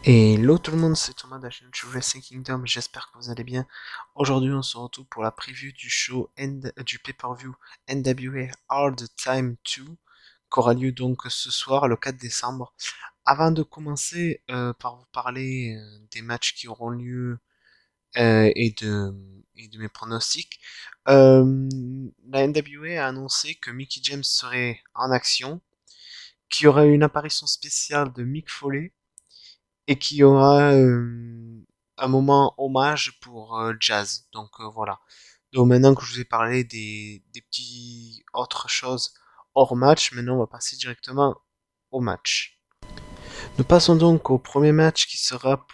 Hello tout le monde, c'est Thomas de la chaîne Wrestling Kingdom, j'espère que vous allez bien. Aujourd'hui on se retrouve pour la preview du du pay-per-view NWA Hard Time 2, qui aura lieu donc ce soir, le 4 décembre. Avant de commencer par vous parler des matchs qui auront lieu et de mes pronostics, la NWA a annoncé que Mickey James serait en action, qu'il y aurait une apparition spéciale de Mick Foley, et qu'il y aura un moment hommage pour Jazz. Donc voilà. Donc maintenant que je vous ai parlé des petits autres choses hors match, maintenant on va passer directement au match. Nous passons donc au premier match qui sera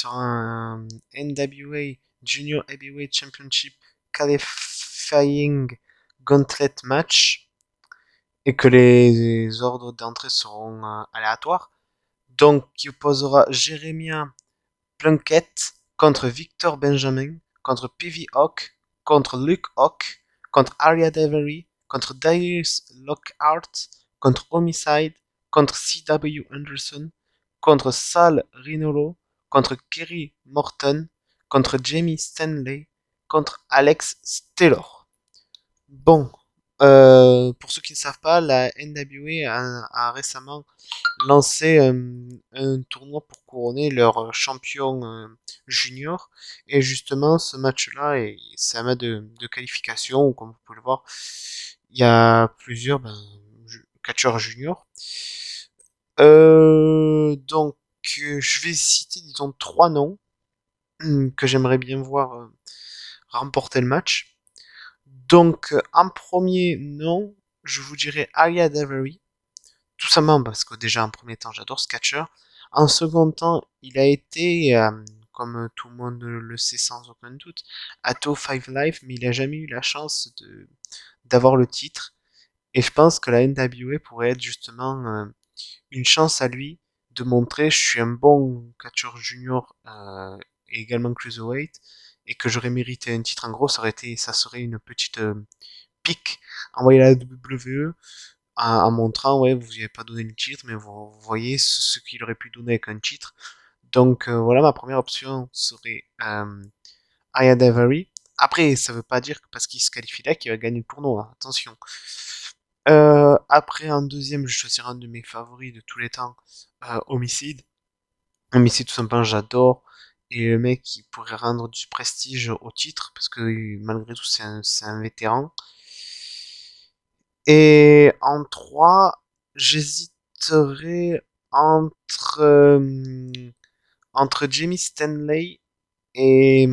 un NWA Junior Heavyweight Championship Qualifying Gauntlet match, et que les ordres d'entrée seront aléatoires. Donc, qui opposera Jeremiah Plunkett contre Victor Benjamin, contre PV Hawk, contre Luke Hawk, contre Aria Devery, contre Darius Lockhart, contre Homicide, contre C.W. Anderson, contre Sal Rinolo, contre Kerry Morton, contre Jamie Stanley, contre Alex Taylor. Bon, pour ceux qui ne savent pas, la NWA a récemment lancé un tournoi pour couronner leur champion junior. Et justement, ce match-là, c'est un match de qualification où, comme vous pouvez le voir, il y a plusieurs catcheurs juniors. Donc, je vais citer, disons, trois noms que j'aimerais bien voir remporter le match. Donc, en premier nom, je vous dirais Alia Davery. Tout simplement parce que déjà en premier temps j'adore ce catcher. En second temps, il a été, comme tout le monde le sait sans aucun doute, à 5 Live, mais il a jamais eu la chance d'avoir le titre. Et je pense que la NWA pourrait être justement une chance à lui de montrer je suis un bon catcheur junior et également cruiserweight, et que j'aurais mérité un titre. En gros, ça serait une petite pique envoyée à la WWE en montrant, ouais, vous n'avez pas donné le titre, mais vous voyez ce qu'il aurait pu donner avec un titre. Donc voilà, ma première option serait Aya Davari. Après, ça veut pas dire que parce qu'il se qualifie là qu'il va gagner le tournoi, hein, attention. Après, en deuxième, je choisirai un de mes favoris de tous les temps, Homicide. Homicide, tout simplement, j'adore. Et le mec qui pourrait rendre du prestige au titre, parce que malgré tout, c'est un vétéran. Et en 3, j'hésiterais entre Jamie Stanley et,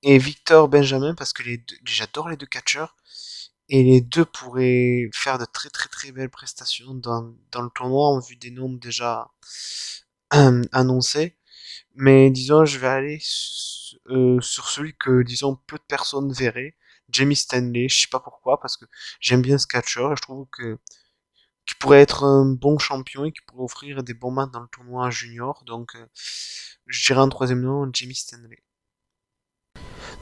et Victor Benjamin, parce que j'adore les deux catcheurs, et les deux pourraient faire de très très très belles prestations dans le tournoi en vue des noms déjà annoncés. Mais disons, je vais aller sur celui que, disons, peu de personnes verraient, Jamie Stanley. Je sais pas pourquoi, parce que j'aime bien ce catcheur et je trouve que qui pourrait être un bon champion et qui pourrait offrir des bons matchs dans le tournoi junior. Donc, je dirais en troisième nom, Jamie Stanley.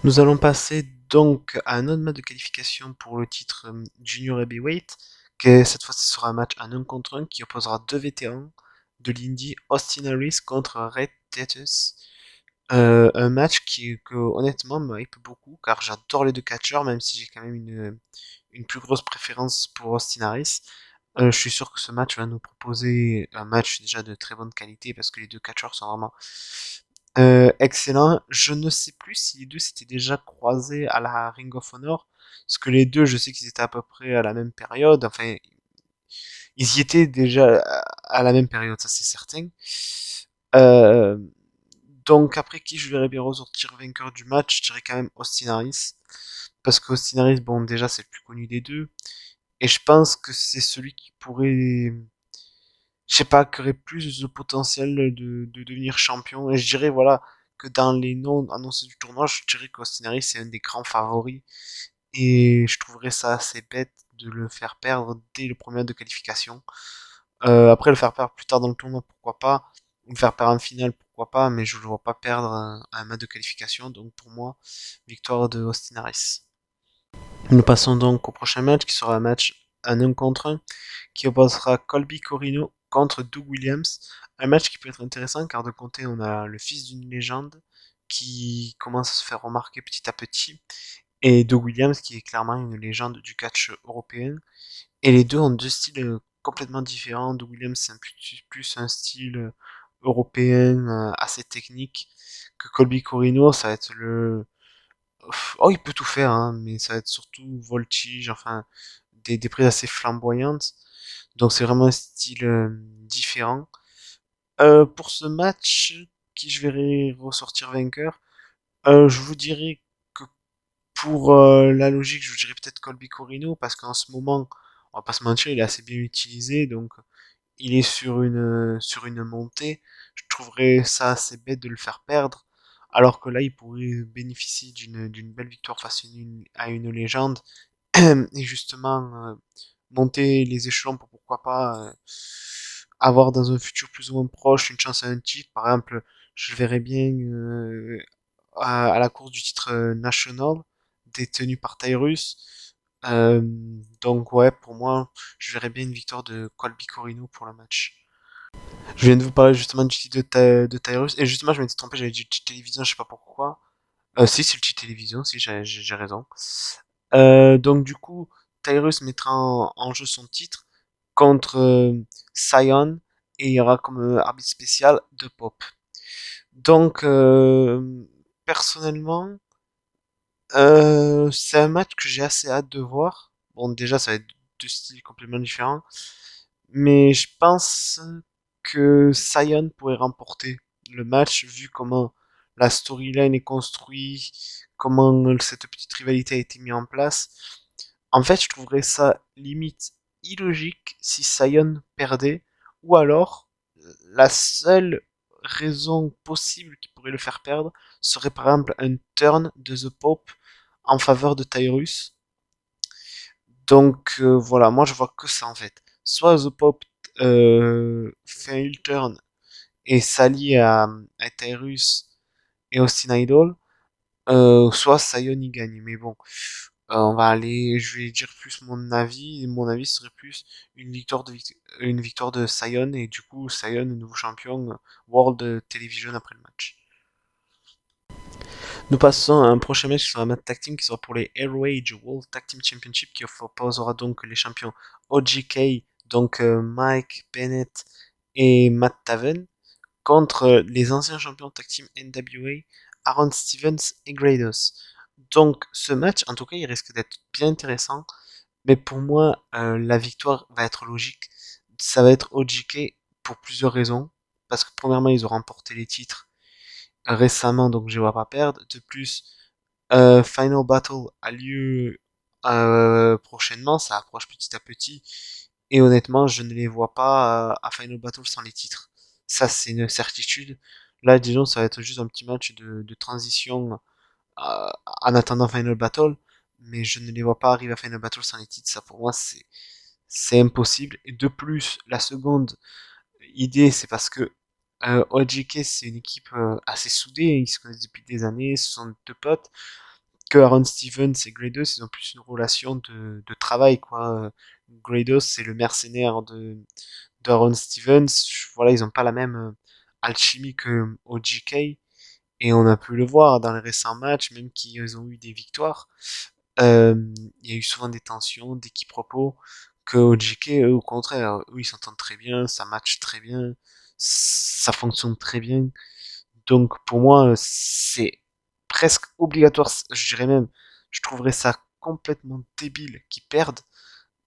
Nous allons passer donc à un autre match de qualification pour le titre Junior Heavyweight, que cette fois ce sera un match en 1 contre 1 qui opposera deux vétérans de l'Indie, Austin Harris contre Red Titus. Un match que honnêtement me hype beaucoup car j'adore les deux catcheurs, même si j'ai quand même une plus grosse préférence pour Austin Harris. Je suis sûr que ce match va nous proposer un match déjà de très bonne qualité parce que les deux catcheurs sont vraiment excellents. Je ne sais plus si les deux s'étaient déjà croisés à la Ring of Honor, parce que les deux, je sais qu'ils étaient à peu près à la même période. Enfin, ils y étaient déjà à la même période, ça c'est certain. Euh, donc après qui je verrais bien ressortir vainqueur du match, je dirais quand même Austin Harris. Parce que Austin Harris, bon déjà c'est le plus connu des deux. Et je pense que c'est celui qui pourrait, je sais pas, qui aurait plus de potentiel de devenir champion. Et je dirais, voilà, que dans les noms annoncés du tournoi, je dirais qu'Austin Harris c'est un des grands favoris. Et je trouverais ça assez bête de le faire perdre dès le premier match de qualification. Après, le faire perdre plus tard dans le tournoi, pourquoi pas. Ou le faire perdre en finale, pourquoi pas. Mais je ne le vois pas perdre un match de qualification. Donc pour moi, victoire de Austin Harris. Nous passons donc au prochain match qui sera un match un 1 contre 1 qui opposera Colby contre Doug Williams. Un match qui peut être intéressant car de côté on a le fils d'une légende qui commence à se faire remarquer petit à petit et Doug Williams qui est clairement une légende du catch européen. Et les deux ont deux styles complètement différents. Doug Williams c'est plus un style européen assez technique que Colby Corino, ça va être le... Oh, il peut tout faire, hein, mais ça va être surtout voltige, enfin, des prises assez flamboyantes. Donc c'est vraiment un style différent. Pour ce match, qui je verrai ressortir vainqueur, je vous dirais que pour la logique, je vous dirais peut-être Colby Corino, parce qu'en ce moment, on va pas se mentir, il est assez bien utilisé, donc il est sur une montée. Je trouverais ça assez bête de le faire perdre, alors que là, il pourrait bénéficier d'une belle victoire face à une légende, et justement monter les échelons pour pourquoi pas avoir dans un futur plus ou moins proche une chance à un titre. Par exemple, je verrais bien à la course du titre national détenu par Tyrus. Euh, donc ouais, pour moi, je verrais bien une victoire de Colby Corino pour le match. Je viens de vous parler justement du titre de Tyrus, et justement je m'étais trompé, j'avais dit le titre télévision, je sais pas pourquoi. Si, c'est le titre télévision, si, j'ai raison. Donc du coup, Tyrus mettra en jeu son titre contre Sion, et il y aura comme arbitre spécial de Pop. Donc personnellement, c'est un match que j'ai assez hâte de voir. Bon, déjà, ça va être deux styles complètement différents. Mais je pense que Sion pourrait remporter le match vu comment la storyline est construite, comment cette petite rivalité a été mise en place. En fait, je trouverais ça limite illogique si Sion perdait, ou alors la seule raison possible qui pourrait le faire perdre serait par exemple un turn de The Pope en faveur de Tyrus. Donc voilà, moi je vois que ça en fait. Soit The Pope fait un heel turn et s'allie à Tyrus et Austin Idol, soit Sion y gagne. Mais bon, on va aller, je vais dire plus mon avis. Et mon avis serait plus une victoire de Sion et du coup Sion, nouveau champion World Television après le match. Nous passons à un prochain match qui sera un match tag team qui sera pour les Airwage World Tag Team Championship qui opposera donc les champions OGK, donc Mike Bennett et Matt Taven, contre les anciens champions tag team NWA, Aaron Stevens et Grados. Donc ce match, en tout cas, il risque d'être bien intéressant, mais pour moi, la victoire va être logique. Ça va être OGK pour plusieurs raisons. Parce que premièrement, ils ont remporté les titres récemment, donc je ne vais pas perdre. De plus, Final Battle a lieu prochainement, ça approche petit à petit. Et honnêtement, je ne les vois pas à Final Battle sans les titres. Ça, c'est une certitude. Là, disons, ça va être juste un petit match de transition en attendant Final Battle. Mais je ne les vois pas arriver à Final Battle sans les titres. Ça, pour moi, c'est impossible. Et de plus, la seconde idée, c'est parce que OGK, c'est une équipe assez soudée. Ils se connaissent depuis des années. Ce sont deux potes que Aaron Stevens et Grados, ils ont plus une relation de travail, quoi. Grados, c'est le mercenaire de Aaron Stevens. Voilà, ils ont pas la même alchimie que OGK. Et on a pu le voir dans les récents matchs, même qu'ils ont eu des victoires. Euh, il y a eu souvent des tensions, des quiproquos, que OGK, eux, au contraire, eux, ils s'entendent très bien, ça match très bien, ça fonctionne très bien. Donc pour moi, c'est presque obligatoire, je dirais même, je trouverais ça complètement débile qu'ils perdent.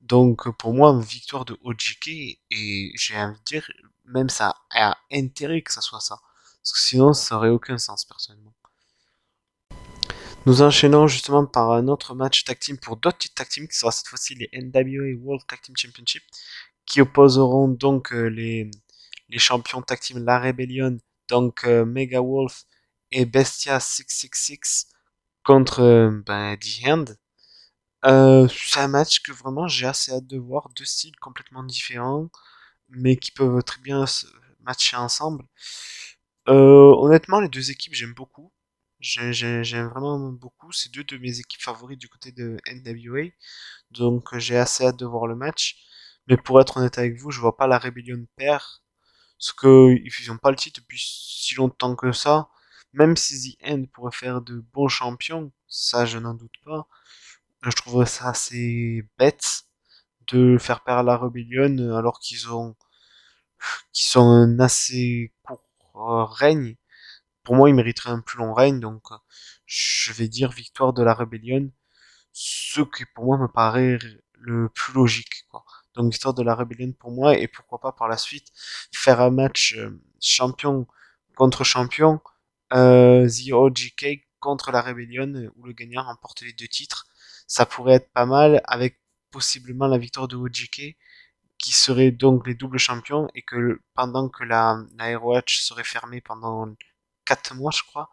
Donc pour moi, victoire de OGK, et j'ai envie de dire, même ça a intérêt que ça soit ça. Parce que sinon, ça aurait aucun sens, personnellement. Nous enchaînons justement par un autre match tag team pour d'autres titres tag team, qui sera cette fois-ci les NWA World Tag Team Championship, qui opposeront donc les champions tag team La Rebellion, donc Mega Wolf et Bestia 666 contre The Hand. C'est un match que vraiment j'ai assez hâte de voir, deux styles complètement différents, mais qui peuvent très bien se matcher ensemble. Honnêtement, les deux équipes, j'aime beaucoup. J'aime vraiment beaucoup. C'est deux de mes équipes favorites du côté de NWA. Donc j'ai assez hâte de voir le match. Mais pour être honnête avec vous, je vois pas la Rebellion perdre, parce que ils ont pas le titre depuis si longtemps que ça. Même si The End pourrait faire de bons champions, ça je n'en doute pas. Je trouverais ça assez bête de faire perdre la Rebellion alors qu'ils ont un assez court règne. Pour moi, ils mériteraient un plus long règne, donc je vais dire victoire de la Rebellion, ce qui pour moi me paraît le plus logique, quoi. Donc victoire de la Rebellion pour moi, et pourquoi pas par la suite faire un match champion contre champion, The OGK contre la Rebellion, où le gagnant remporte les deux titres. Ça pourrait être pas mal, avec possiblement la victoire de OGK, qui seraient donc les doubles champions, et que pendant que la ROH serait fermée pendant 4 mois, je crois,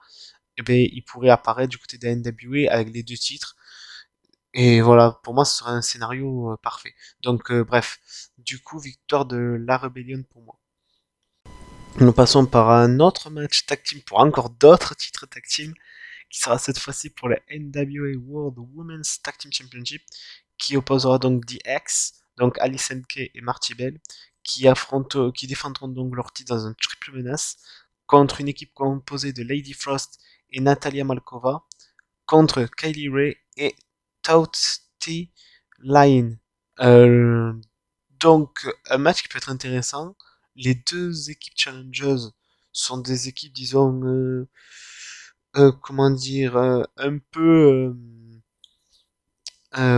eh ben, il pourrait apparaître du côté de la NWA avec les deux titres. Et voilà, pour moi, ce serait un scénario parfait. Donc, bref, du coup, victoire de la Rebellion pour moi. Nous passons par un autre match tag team pour encore d'autres titres tag team, qui sera cette fois-ci pour le NWA World Women's Tag Team Championship, qui opposera donc The X, donc Alison Kay et Marty Bell, qui défendront donc leur titre dans un triple menace contre une équipe composée de Lady Frost et Natalia Malkova, contre Kylie Ray et Tauti Lion. Euh, donc, un match qui peut être intéressant. Les deux équipes challengers sont des équipes, disons, comment dire, un peu,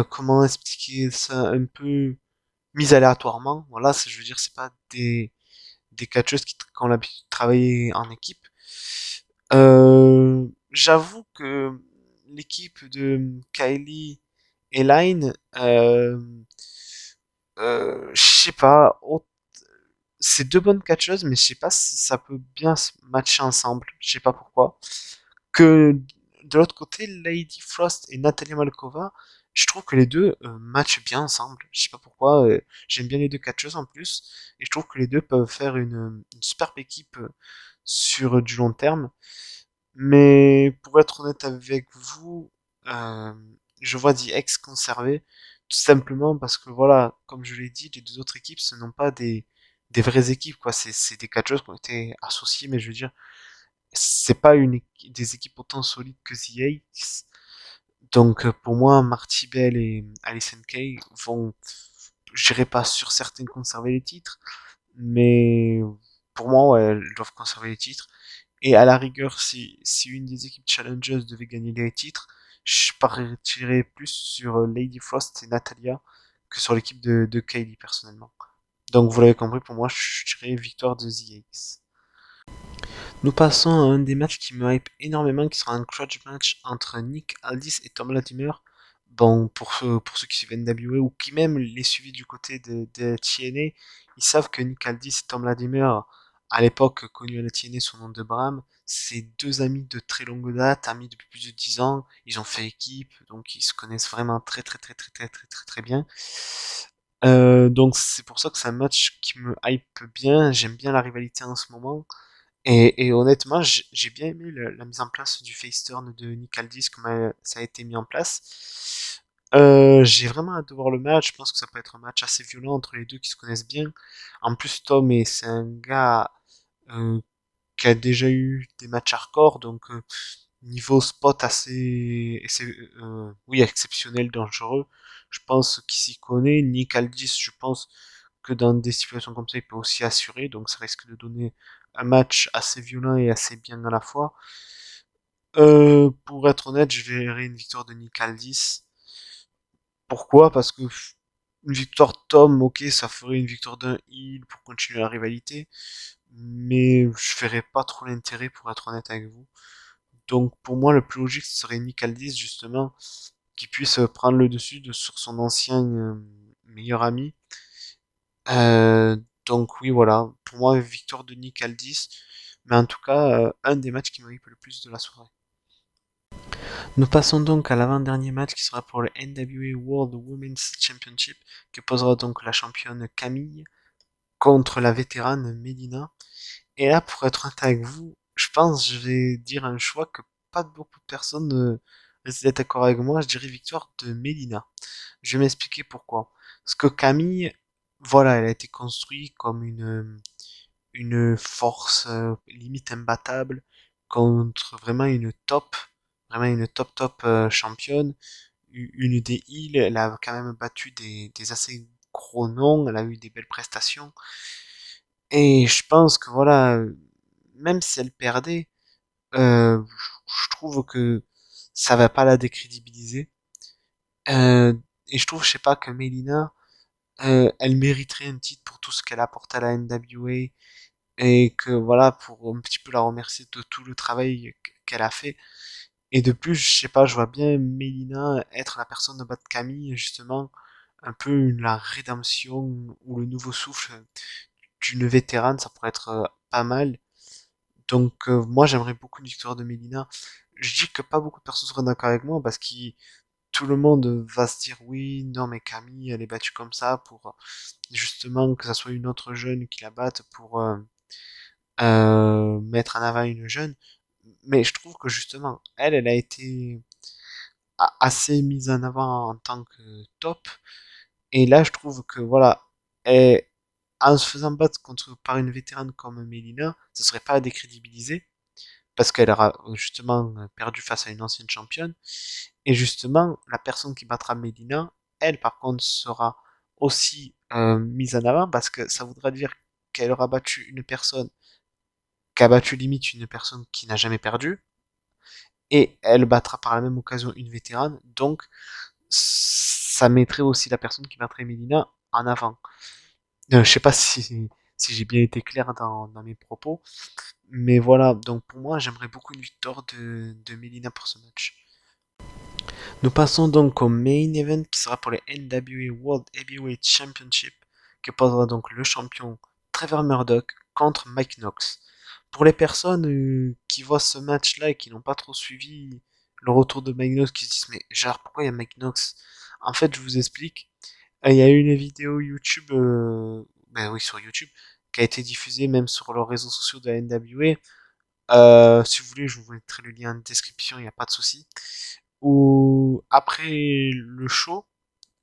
comment expliquer ça, un peu mises aléatoirement. Voilà, je veux dire, c'est pas des catcheuses qui ont l'habitude de travailler en équipe. J'avoue que l'équipe de Kylie et Line, je sais pas, c'est deux bonnes catcheuses, mais je sais pas si ça peut bien se matcher ensemble. Je sais pas pourquoi. Que de l'autre côté, Lady Frost et Natalia Malkova, je trouve que les deux matchent bien ensemble. Je sais pas pourquoi. J'aime bien les deux catcheuses en plus, et je trouve que les deux peuvent faire une superbe équipe sur du long terme. Mais pour être honnête avec vous, euh, je vois The X conserver, tout simplement parce que voilà, comme je l'ai dit, les deux autres équipes, ce n'ont pas des vraies équipes, quoi. C'est des catcheuses qui ont été associées, mais je veux dire, c'est pas des équipes autant solides que The X. Donc pour moi, Marty Bell et Alison Kay vont, je dirais pas sur certaines conserver les titres, mais pour moi, ouais, elles doivent conserver les titres. Et à la rigueur, si une des équipes challengers devait gagner les titres, je partirais plus sur Lady Frost et Natalia que sur l'équipe de Kaylee personnellement. Donc vous l'avez compris, pour moi, je dirais victoire de The X. Nous passons à un des matchs qui me hype énormément, qui sera un grudge match entre Nick Aldis et Tom Latimer. Bon, pour ceux qui suivent NWA ou qui même les suivi du côté de TNA, ils savent que Nick Aldis et Tom Latimer, à l'époque connu à la TNA sous le nom de Bram, c'est deux amis de très longue date, amis depuis plus de 10 ans. Ils ont fait équipe, donc ils se connaissent vraiment très bien. Donc c'est pour ça que c'est un match qui me hype bien. J'aime bien la rivalité en ce moment. Et honnêtement, j'ai bien aimé la mise en place du face turn de Nick Aldis, comment ça a été mis en place. J'ai vraiment hâte de voir le match. Je pense que ça peut être un match assez violent entre les deux qui se connaissent bien. En plus, Tom, c'est un gars euh, qui a déjà eu des matchs hardcore, donc niveau spot oui, exceptionnel, dangereux. Je pense qu'il s'y connaît. Nick Aldis, je pense que dans des situations comme ça, il peut aussi assurer, donc ça risque de donner un match assez violent et assez bien à la fois. Pour être honnête, je verrai une victoire de Nick Aldis. Pourquoi? Parce que une victoire de Tom, ok, ça ferait une victoire d'un heel pour continuer la rivalité, mais je verrais pas trop l'intérêt pour être honnête avec vous. Donc pour moi, le plus logique ce serait Nick Aldis justement qui puisse prendre le dessus sur son ancien meilleur ami. Donc oui, voilà, pour moi, victoire de Nick Aldis, mais en tout cas, un des matchs qui me hype le plus de la soirée. Nous passons donc à l'avant-dernier match qui sera pour le NWA World Women's Championship, qui posera donc la championne Camille contre la vétérane Melina. Et là, pour être honnête avec vous, je pense que je vais dire un choix que pas beaucoup de personnes risquent d'être d'accord avec moi. Je dirais victoire de Melina. Je vais m'expliquer pourquoi. Parce que Camille, voilà, elle a été construite comme une force limite imbattable contre vraiment une top championne, une des heals. Elle a quand même battu des assez gros noms, elle a eu des belles prestations. Et je pense que voilà, même si elle perdait, je trouve que ça va pas la décrédibiliser. Euh, et je trouve, je sais pas, que Melina, elle mériterait un titre pour tout ce qu'elle apporte à la NWA et que voilà, pour un petit peu la remercier de tout le travail qu'elle a fait. Et de plus, je sais pas, je vois bien Melina être la personne de battre Camille, justement, un peu la rédemption ou le nouveau souffle d'une vétérane, ça pourrait être pas mal. Donc moi j'aimerais beaucoup une victoire de Melina. Je dis que pas beaucoup de personnes seraient d'accord avec moi parce que tout le monde va se dire oui, non mais Camille elle est battue comme ça pour justement que ça soit une autre jeune qui la batte pour mettre en avant une jeune. Mais je trouve que justement elle a été assez mise en avant en tant que top. Et là je trouve que voilà, elle, en se faisant battre par une vétérane comme Melina, ce serait pas à décrédibiliser parce qu'elle aura justement perdu face à une ancienne championne. Et justement, la personne qui battra Medina, elle par contre sera aussi mise en avant parce que ça voudra dire qu'elle aura battu une personne qui a battu limite une personne qui n'a jamais perdu, et elle battra par la même occasion une vétérane, donc ça mettrait aussi la personne qui battrait Medina en avant. Je sais pas si j'ai bien été clair dans mes propos, mais voilà, donc pour moi j'aimerais beaucoup une victoire de Melina pour ce match. Nous passons donc au main event qui sera pour les NWA World Heavyweight Championship, qui posera donc le champion Trevor Murdoch contre Mike Knox. Pour les personnes qui voient ce match-là et qui n'ont pas trop suivi le retour de Mike Knox, qui se disent mais genre pourquoi il y a Mike Knox? En fait, je vous explique. Il y a eu une vidéo YouTube, ben oui sur YouTube, qui a été diffusée même sur leurs réseaux sociaux de la NWA. Si vous voulez, je vous mettrai le lien en description, il n'y a pas de souci. Où après le show,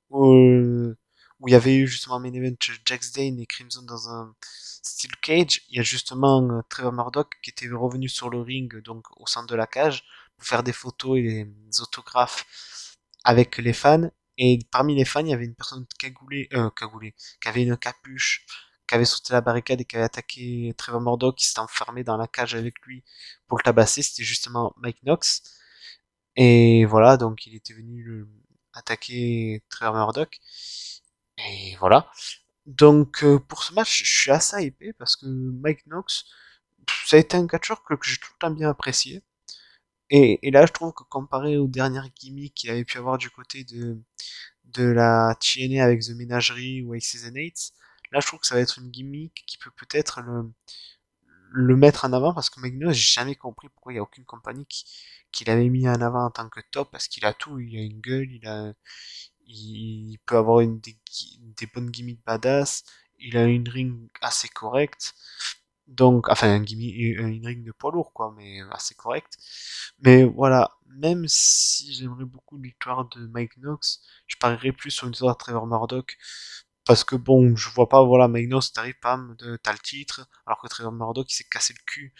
où, où il y avait eu justement main event Jax Dane et Crimson dans un steel cage, il y a justement Trevor Murdoch qui était revenu sur le ring, donc au centre de la cage, pour faire des photos et des autographes avec les fans. Et parmi les fans, il y avait une personne cagoulée, qui avait une capuche, qui avait sauté la barricade et qui avait attaqué Trevor Murdoch, qui s'était enfermé dans la cage avec lui pour le tabasser. C'était justement Mike Knox. Et voilà, donc il était venu attaquer Trevor Murdoch. Et voilà. Donc pour ce match, je suis assez hypé parce que Mike Knox, ça a été un catcheur que j'ai tout le temps bien apprécié. Et là, je trouve que comparé aux dernières gimmicks qu'il avait pu avoir du côté de la TNA avec The Menagerie ou Aces and Eights, là, je trouve que ça va être une gimmick qui peut peut-être le mettre en avant parce que Magno, j'ai jamais compris pourquoi il y a aucune compagnie qui l'avait mis en avant en tant que top parce qu'il a tout, il a une gueule, il peut avoir des bonnes gimmicks badass, il a une ring assez correcte, donc, enfin, une ring de poids lourd, quoi, mais assez correcte. Mais voilà, même si j'aimerais beaucoup une victoire de Mike Knox, je parierais plus sur une victoire de Trevor Murdoch, parce que bon, je vois pas, voilà, Mike Knox, t'arrives, pam, t'as le titre, alors que Trevor Murdoch, il s'est cassé le cul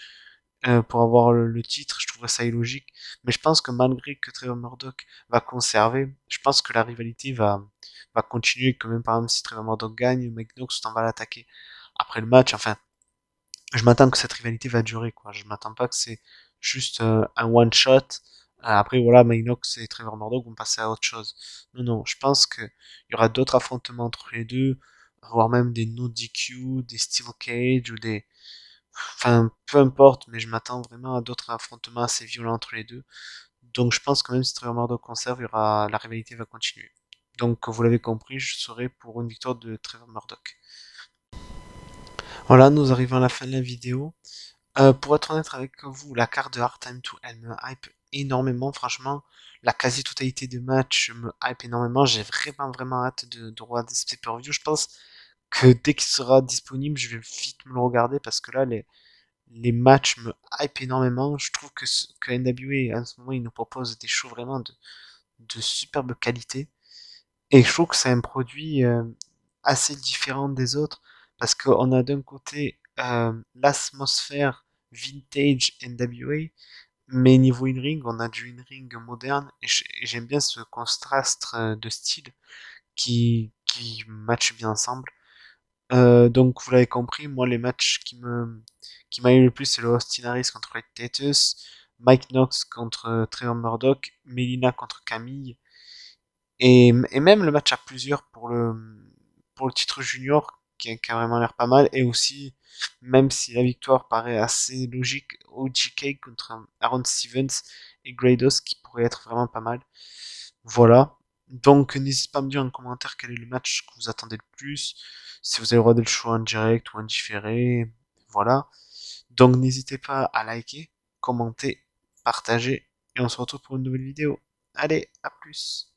pour avoir le titre, je trouverais ça illogique. Mais je pense que malgré que Trevor Murdoch va conserver, je pense que la rivalité va continuer, que même par exemple si Trevor Murdoch gagne, Mike Knox t'en va l'attaquer après le match. Enfin, je m'attends que cette rivalité va durer, quoi. Je m'attends pas que c'est juste un one shot. Après, voilà, Mike Knox et Trevor Murdoch vont passer à autre chose. Non, non, je pense qu'il y aura d'autres affrontements entre les deux, voire même des no DQ, des steel cage ou des, enfin, peu importe, mais je m'attends vraiment à d'autres affrontements assez violents entre les deux. Donc je pense que même si Trevor Murdoch conserve, la rivalité va continuer. Donc vous l'avez compris, je serai pour une victoire de Trevor Murdoch. Voilà, nous arrivons à la fin de la vidéo. Pour être honnête avec vous, la carte de Hard Time 2, elle me hype énormément, franchement. La quasi-totalité des matchs me hype énormément. J'ai vraiment hâte de regarder ce pay-per-view. Je pense que dès qu'il sera disponible, je vais vite me le regarder parce que là, les matchs me hype énormément. Je trouve que NWA, en ce moment, il nous propose des shows vraiment de superbe qualité. Et je trouve que c'est un produit assez différent des autres parce qu'on a d'un côté l'atmosphère vintage NWA, mais niveau in-ring, on a du in-ring moderne et j'aime bien ce contraste de style qui match bien ensemble. Donc vous l'avez compris, moi les matchs qui m'a eu le plus c'est le Austin Harris contre Rick Titus, Mike Knox contre Trevor Murdoch, Melina contre Camille et même le match à plusieurs pour le titre junior qui a vraiment l'air pas mal et aussi même si la victoire paraît assez logique, OGK contre Aaron Stevens et Grados qui pourrait être vraiment pas mal. Voilà. Donc n'hésitez pas à me dire en commentaire quel est le match que vous attendez le plus, si vous avez le droit de le choix en direct ou en différé, voilà. Donc n'hésitez pas à liker, commenter, partager, et on se retrouve pour une nouvelle vidéo. Allez, à plus.